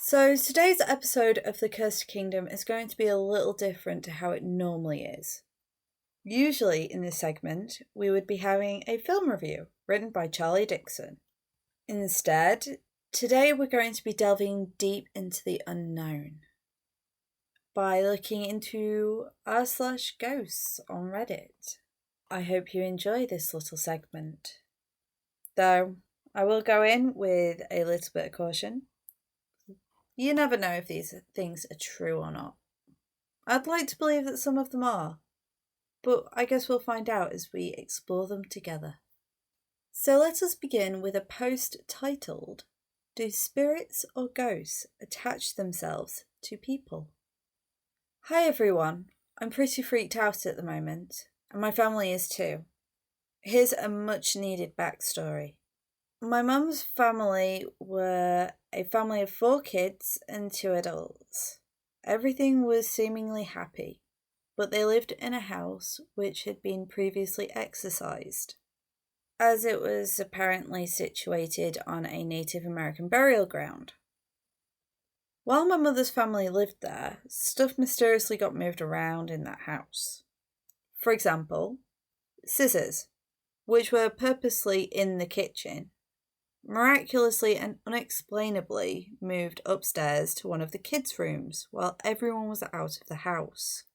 So today's episode of The Cursed Kingdom is going to be a little different to how it normally is. Usually in this segment, we would be having a film review written by Charlie Dixon. Instead, today we're going to be delving deep into the unknown by looking into r/ghosts on Reddit. I hope you enjoy this little segment. Though, I will go in with a little bit of caution. You never know if these things are true or not. I'd like to believe that some of them are, but I guess we'll find out as we explore them together. So let us begin with a post titled, "Do Spirits or Ghosts Attach Themselves to People?" Hi everyone, I'm pretty freaked out at the moment, and my family is too. Here's a much needed backstory. My mum's family were a family of 4 kids and 2 adults. Everything was seemingly happy, but they lived in a house which had been previously exorcised, as it was apparently situated on a Native American burial ground. While my mother's family lived there, stuff mysteriously got moved around in that house. For example, scissors, which were purposely in the kitchen, miraculously and unexplainably moved upstairs to one of the kids' rooms while everyone was out of the house.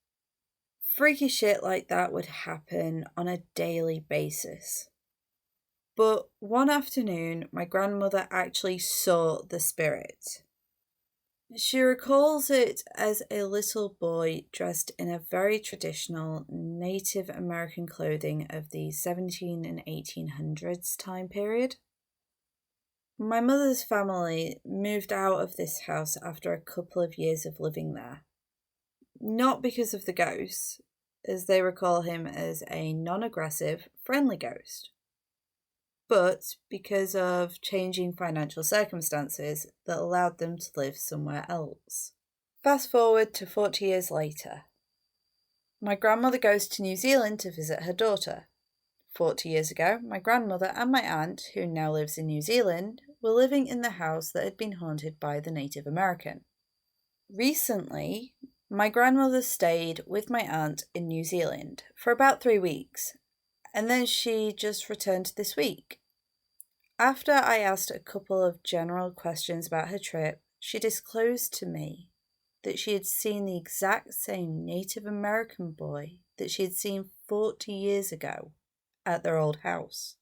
Freaky shit like that would happen on a daily basis. But one afternoon, my grandmother actually saw the spirit. She recalls it as a little boy dressed in a very traditional Native American clothing of the 17 and 1800s time period. My mother's family moved out of this house after a couple of years of living there. Not because of the ghost, as they recall him as a non-aggressive, friendly ghost, but because of changing financial circumstances that allowed them to live somewhere else. Fast forward to 40 years later. My grandmother goes to New Zealand to visit her daughter. 40 years ago, my grandmother and my aunt, who now lives in New Zealand, were living in the house that had been haunted by the Native American. Recently, my grandmother stayed with my aunt in New Zealand for about 3 weeks, and then she just returned this week. After I asked a couple of general questions about her trip, she disclosed to me that she had seen the exact same Native American boy that she had seen 40 years ago at their old house.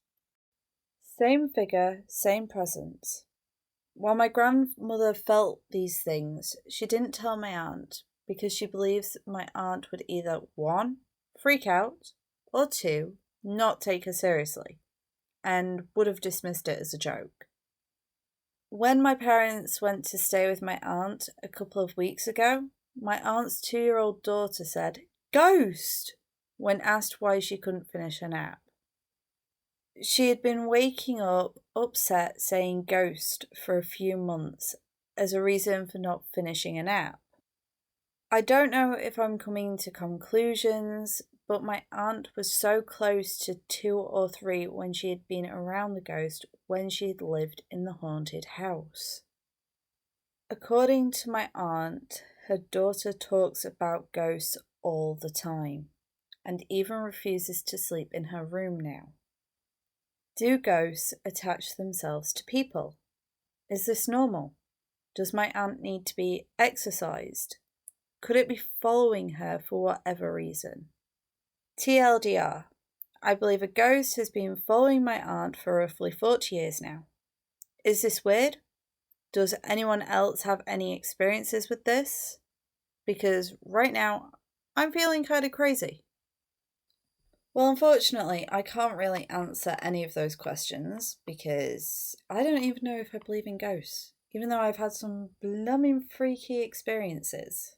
Same figure, same presence. While my grandmother felt these things, she didn't tell my aunt because she believes my aunt would either 1, freak out, or 2, not take her seriously, and would have dismissed it as a joke. When my parents went to stay with my aunt a couple of weeks ago, my aunt's 2-year-old daughter said, "Ghost!" when asked why she couldn't finish her nap. She had been waking up upset saying ghost for a few months as a reason for not finishing a nap. I don't know if I'm coming to conclusions, but my aunt was so close to 2 or 3 when she had been around the ghost when she had lived in the haunted house. According to my aunt, her daughter talks about ghosts all the time and even refuses to sleep in her room now. Do ghosts attach themselves to people? Is this normal? Does my aunt need to be exorcised? Could it be following her for whatever reason? TLDR, I believe a ghost has been following my aunt for roughly 40 years now. Is this weird? Does anyone else have any experiences with this? Because right now, I'm feeling kind of crazy. Well, unfortunately, I can't really answer any of those questions because I don't even know if I believe in ghosts, even though I've had some blooming freaky experiences,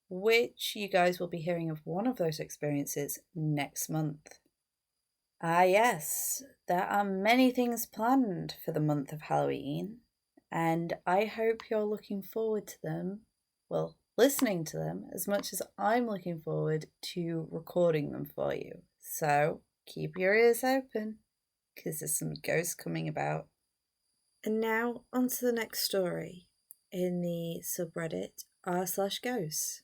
which you guys will be hearing of one of those experiences next month. Ah yes, there are many things planned for the month of Halloween, and I hope you're looking forward to them, well, listening to them as much as I'm looking forward to recording them for you. So keep your ears open, because there's some ghosts coming about. And now on to the next story. in the subreddit r/ghosts.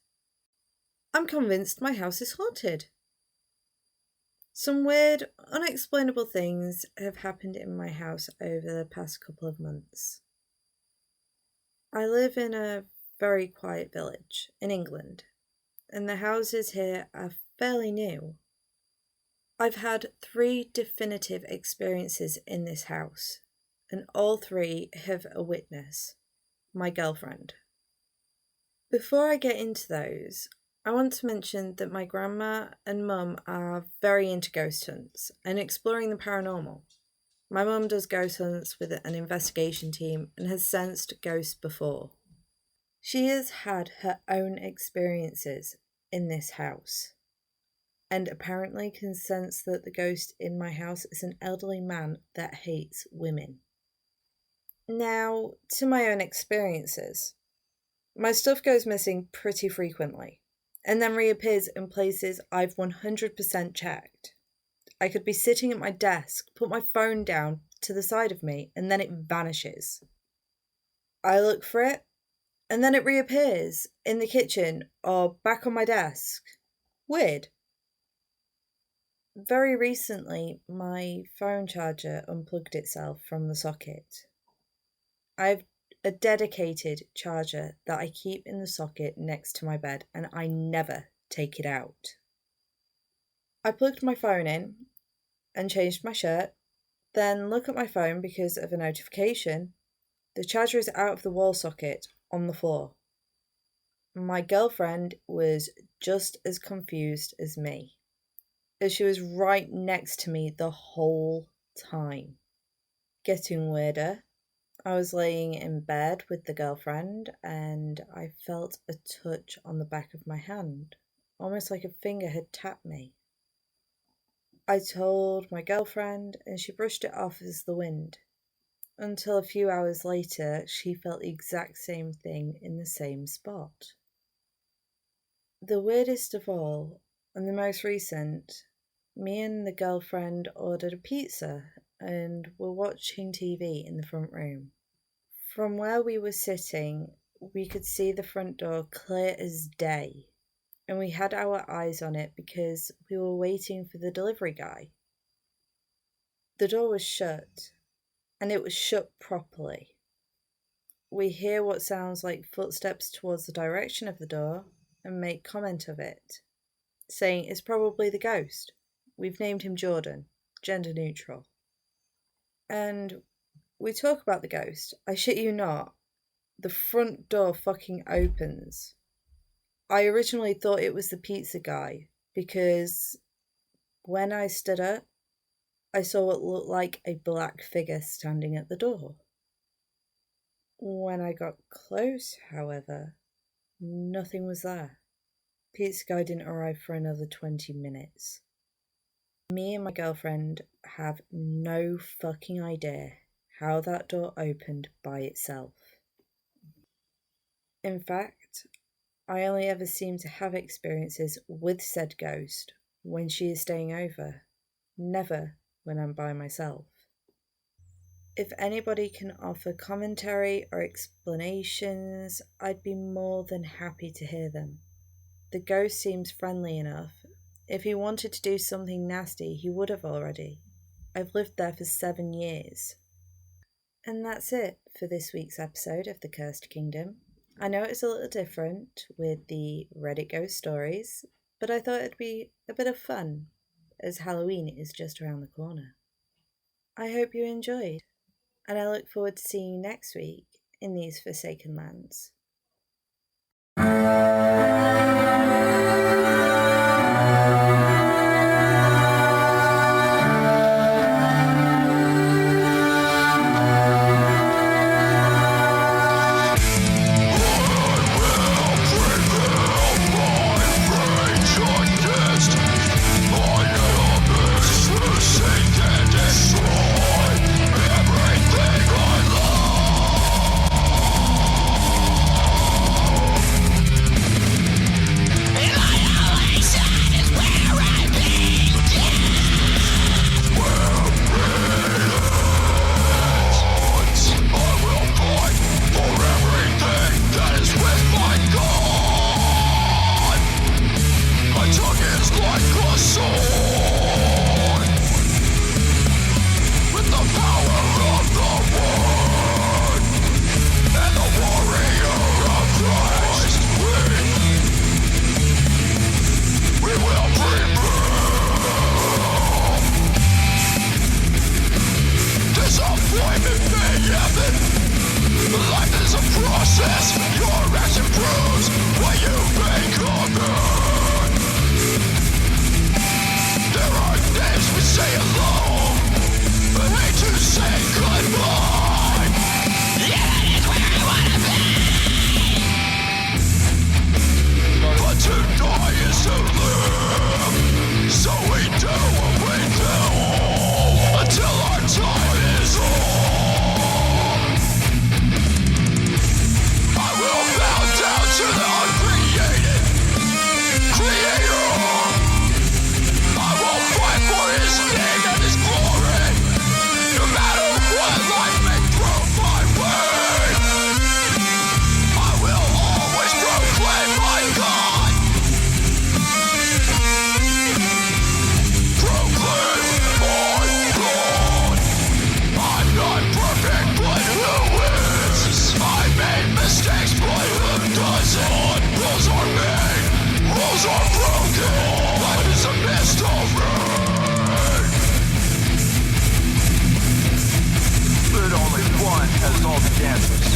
I'm convinced my house is haunted. Some weird, unexplainable things have happened in my house over the past couple of months. I live in a very quiet village in England, and the houses here are fairly new. I've had 3 definitive experiences in this house, and all 3 have a witness, my girlfriend. Before I get into those, I want to mention that my grandma and mum are very into ghost hunts and exploring the paranormal. My mum does ghost hunts with an investigation team and has sensed ghosts before. She has had her own experiences in this house, and apparently can sense that the ghost in my house is an elderly man that hates women. Now, to my own experiences. My stuff goes missing pretty frequently, and then reappears in places I've 100% checked. I could be sitting at my desk, put my phone down to the side of me, and then it vanishes. I look for it, and then it reappears in the kitchen or back on my desk. Weird. Very recently, my phone charger unplugged itself from the socket. I've a dedicated charger that I keep in the socket next to my bed, and I never take it out. I plugged my phone in and changed my shirt, then look at my phone because of a notification. The charger is out of the wall socket on the floor. My girlfriend was just as confused as me, as she was right next to me the whole time. Getting weirder, I was laying in bed with the girlfriend and I felt a touch on the back of my hand, almost like a finger had tapped me. I told my girlfriend and she brushed it off as the wind, until a few hours later she felt the exact same thing in the same spot. The weirdest of all, and the most recent, me and the girlfriend ordered a pizza and were watching TV in the front room. From where we were sitting, we could see the front door clear as day, and we had our eyes on it because we were waiting for the delivery guy. The door was shut, and it was shut properly. We hear what sounds like footsteps towards the direction of the door and make comment of it, saying it's probably the ghost. We've named him Jordan, gender neutral. And we talk about the ghost. I shit you not, the front door fucking opens. I originally thought it was the pizza guy because when I stood up, I saw what looked like a black figure standing at the door. When I got close, however, nothing was there. Pizza guy didn't arrive for another 20 minutes. Me and my girlfriend have no fucking idea how that door opened by itself. In fact, I only ever seem to have experiences with said ghost when she is staying over, never when I'm by myself. If anybody can offer commentary or explanations, I'd be more than happy to hear them. The ghost seems friendly enough. If he wanted to do something nasty, he would have already. I've lived there for 7 years. And that's it for this week's episode of The Cursed Kingdom. I know it's a little different with the Reddit ghost stories, but I thought it'd be a bit of fun, as Halloween is just around the corner. I hope you enjoyed, and I look forward to seeing you next week in these forsaken lands. And present. Rules are made, rules are broken. Life is a mystery, but only one has all the answers.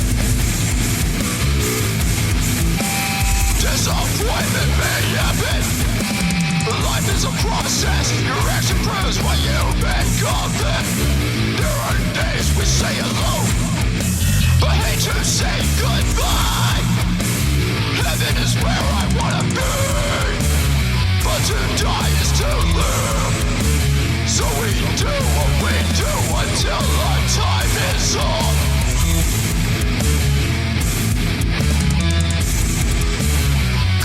Disappointment may happen. Life is a process. Your action proves what you've become. There are days we say hello, but hate to say goodbye. Heaven is where I wanna be, but to die is to live. So we do what we do until our time is up.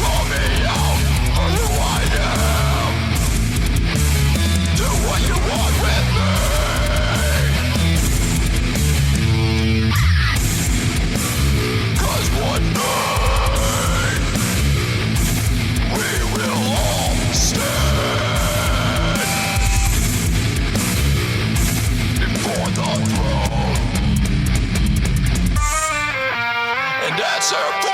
Call me out for who I am. Do what you want with me. Cause one day we will all stand before the throne and answer.